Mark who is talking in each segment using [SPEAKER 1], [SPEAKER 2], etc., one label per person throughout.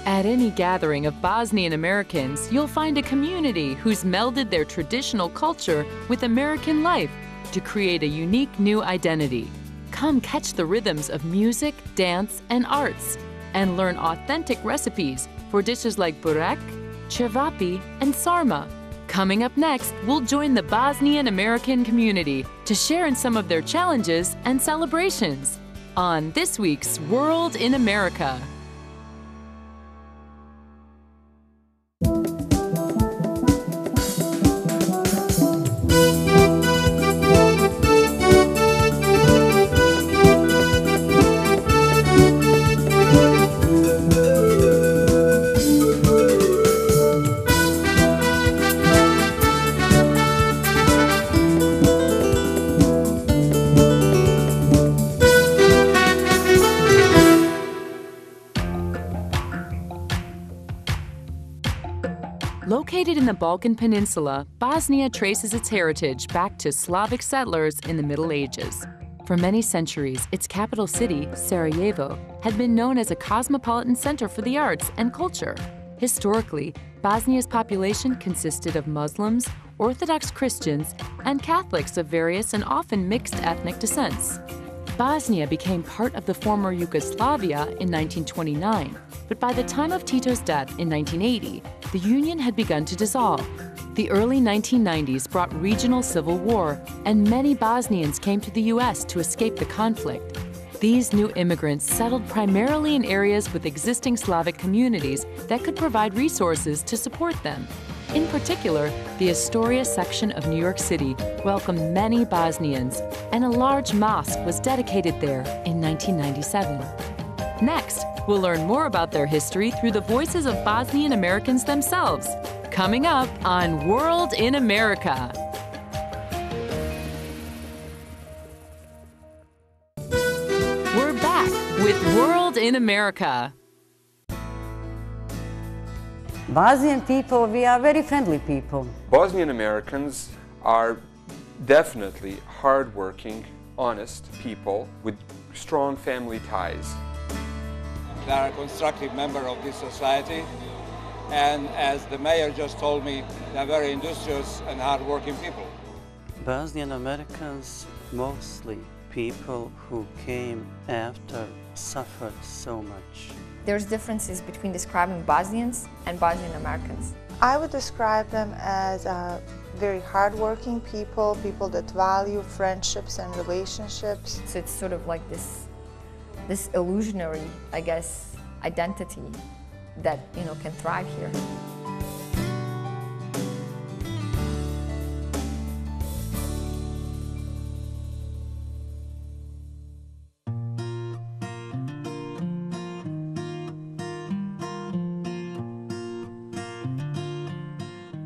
[SPEAKER 1] At any gathering of Bosnian Americans, you'll find a community who's melded their traditional culture with American life to create a unique new identity. Come catch the rhythms of music, dance, and arts, and learn authentic recipes for dishes like burek, cevapi, and sarma. Coming up next, we'll join the Bosnian American community to share in some of their challenges and celebrations on this week's World in America. Located in the Balkan Peninsula, Bosnia traces its heritage back to Slavic settlers in the Middle Ages. For many centuries, its capital city, Sarajevo, had been known as a cosmopolitan center for the arts and culture. Historically, Bosnia's population consisted of Muslims, Orthodox Christians, and Catholics of various and often mixed ethnic descents. Bosnia became part of the former Yugoslavia in 1929, but by the time of Tito's death in 1980, the Union had begun to dissolve. The early 1990s brought regional civil war, and many Bosnians came to the U.S. to escape the conflict. These new immigrants settled primarily in areas with existing Slavic communities that could provide resources to support them. In particular, the Astoria section of New York City welcomed many Bosnians, and a large mosque was dedicated there in 1997. Next, we'll learn more about their history through the voices of Bosnian Americans themselves. Coming up on World in America. We're back with World in America.
[SPEAKER 2] Bosnian people, we are very friendly people.
[SPEAKER 3] Bosnian Americans are definitely hardworking, honest people with strong family ties.
[SPEAKER 4] They are a constructive member of this society, and as the mayor just told me, they are very industrious and hardworking people.
[SPEAKER 5] Bosnian Americans, mostly people who came after, suffered so much.
[SPEAKER 6] There's differences between describing Bosnians and Bosnian Americans.
[SPEAKER 7] I would describe them as very hardworking people, people that value friendships and relationships.
[SPEAKER 6] So it's sort of like this illusionary, I guess, identity that, can thrive here.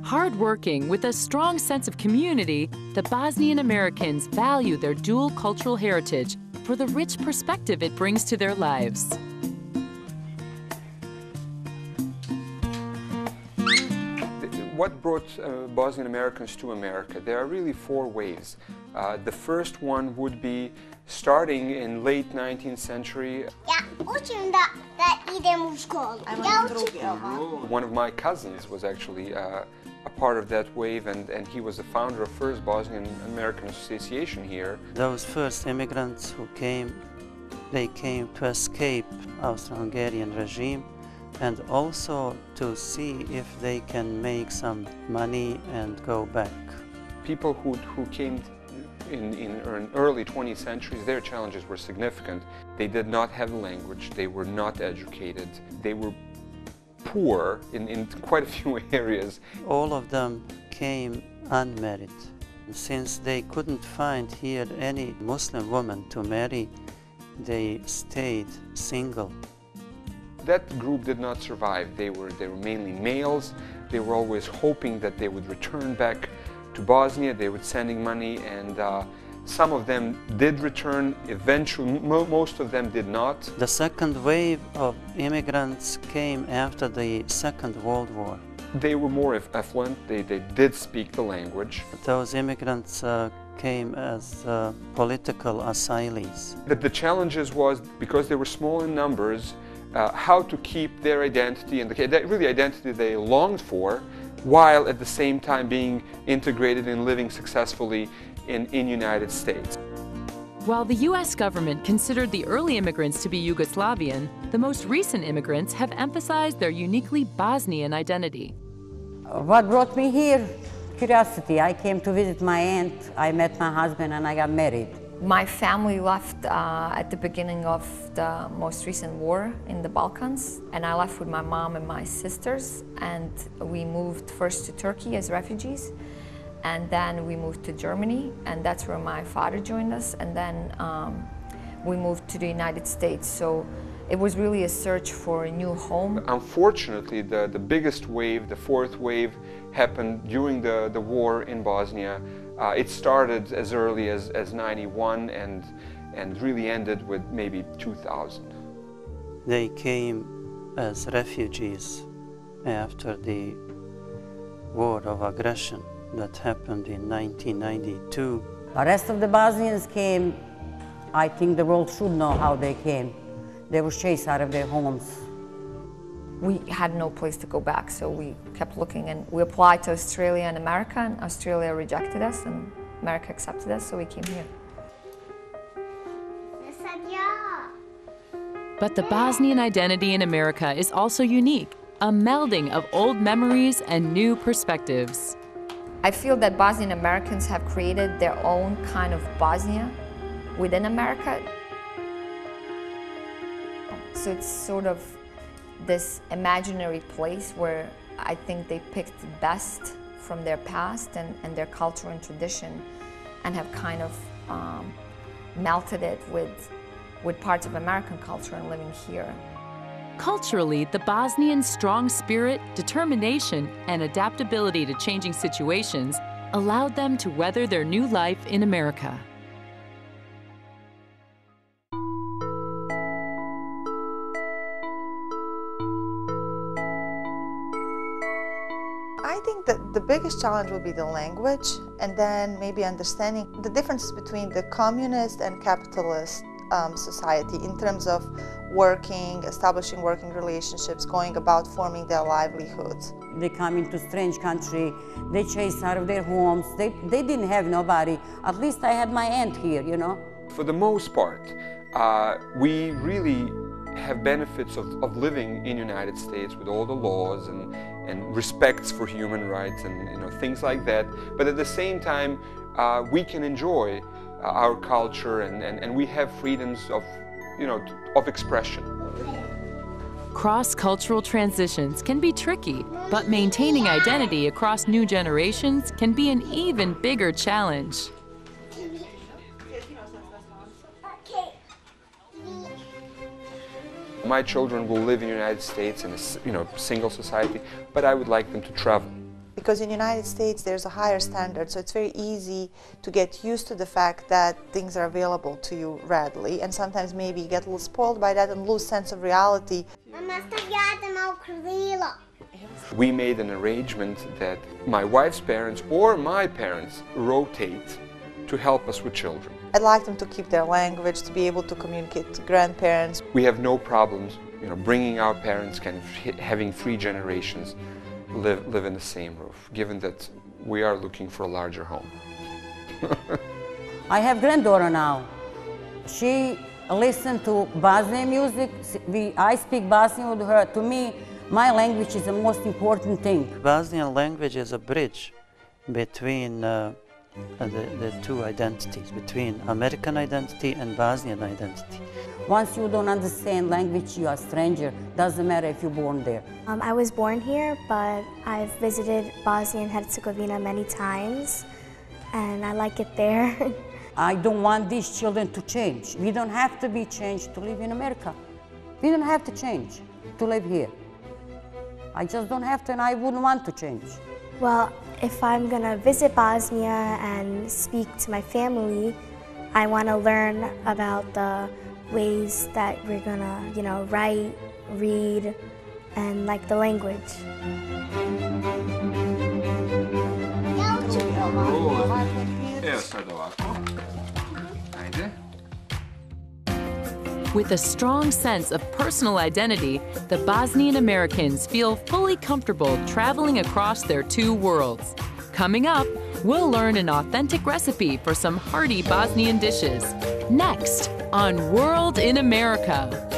[SPEAKER 1] Hardworking with a strong sense of community, the Bosnian Americans value their dual cultural heritage for the rich perspective it brings to their lives.
[SPEAKER 3] What brought Bosnian Americans to America? There are really four waves. The first one would be starting in late 19th century. One of my cousins was actually a part of that wave, and he was the founder of First Bosnian American Association here.
[SPEAKER 5] Those first immigrants who came, they came to escape Austro-Hungarian regime and also to see if they can make some money and go back.
[SPEAKER 3] People who came in early 20th centuries, their challenges were significant. They did not have the language, they were not educated, they were poor in quite a few areas.
[SPEAKER 5] All of them came unmarried. Since they couldn't find here any Muslim woman to marry, they stayed single.
[SPEAKER 3] That group did not survive. They were mainly males. They were always hoping that they would return back to Bosnia. They were sending money, and some of them did return. Eventually, most of them did not.
[SPEAKER 5] The second wave of immigrants came after the Second World War.
[SPEAKER 3] They were more affluent. They did speak the language.
[SPEAKER 5] Those immigrants came as political asylees.
[SPEAKER 3] The challenges was, because they were small in numbers, how to keep their identity and the really identity they longed for, while at the same time being integrated and living successfully in United States.
[SPEAKER 1] While the U.S. government considered the early immigrants to be Yugoslavian, the most recent immigrants have emphasized their uniquely Bosnian identity.
[SPEAKER 2] What brought me here? Curiosity. I came to visit my aunt, I met my husband, and I got married.
[SPEAKER 6] My family left at the beginning of the most recent war in the Balkans, and I left with my mom and my sisters, and we moved first to Turkey as refugees, and then we moved to Germany, and that's where my father joined us, and then we moved to the United States. So it was really a search for a new home.
[SPEAKER 3] Unfortunately, the biggest wave, the fourth wave, happened during the war in Bosnia. It started as early as 91 and really ended with maybe 2000.
[SPEAKER 5] They came as refugees after the war of aggression that happened in 1992.
[SPEAKER 2] The rest of the Bosnians came. I think the world should know how they came. They were chased out of their homes.
[SPEAKER 6] We had no place to go back, so we kept looking, and we applied to Australia and America, and Australia rejected us, and America accepted us, so we came here.
[SPEAKER 1] But the Bosnian identity in America is also unique, a melding of old memories and new perspectives.
[SPEAKER 6] I feel that Bosnian Americans have created their own kind of Bosnia within America. So it's sort of this imaginary place where I think they picked the best from their past and their culture and tradition, and have kind of melted it with parts of American culture and living here.
[SPEAKER 1] Culturally, the Bosnians' strong spirit, determination, and adaptability to changing situations allowed them to weather their new life in America.
[SPEAKER 7] I think that the biggest challenge will be the language, and then maybe understanding the differences between the communist and capitalist society in terms of working, establishing working relationships, going about forming their livelihoods.
[SPEAKER 2] They come into strange country, they chased out of their homes, they didn't have nobody. At least I had my aunt here, you know.
[SPEAKER 3] For the most part, we really have benefits of living in the United States with all the laws and respects for human rights and things like that. But at the same time, we can enjoy our culture and we have freedoms of expression.
[SPEAKER 1] Cross-cultural transitions can be tricky, but maintaining identity across new generations can be an even bigger challenge.
[SPEAKER 3] My children will live in the United States in a single society, but I would like them to travel.
[SPEAKER 7] Because in the United States there's a higher standard, so it's very easy to get used to the fact that things are available to you readily, and sometimes maybe you get a little spoiled by that and lose sense of reality.
[SPEAKER 3] We made an arrangement that my wife's parents or my parents rotate to help us with children.
[SPEAKER 7] I'd like them to keep their language, to be able to communicate to grandparents.
[SPEAKER 3] We have no problems, bringing our parents, kind of having 3 generations live in the same roof, given that we are looking for a larger home.
[SPEAKER 2] I have granddaughter now. She listens to Bosnian music. I speak Bosnian with her. To me, my language is the most important thing.
[SPEAKER 5] Bosnian language is a bridge between the two identities, between American identity and Bosnian identity.
[SPEAKER 2] Once you don't understand language, you are a stranger. Doesn't matter if you're born there.
[SPEAKER 8] I was born here, but I've visited Bosnia and Herzegovina many times, and I like it there.
[SPEAKER 2] I don't want these children to change. We don't have to be changed to live in America. We don't have to change to live here. I just don't have to, and I wouldn't want to change.
[SPEAKER 8] Well, if I'm gonna visit Bosnia and speak to my family, I want to learn about the ways that we're gonna, write, read, and like the language.
[SPEAKER 1] With a strong sense of personal identity, the Bosnian Americans feel fully comfortable traveling across their two worlds. Coming up, we'll learn an authentic recipe for some hearty Bosnian dishes. Next on World in America.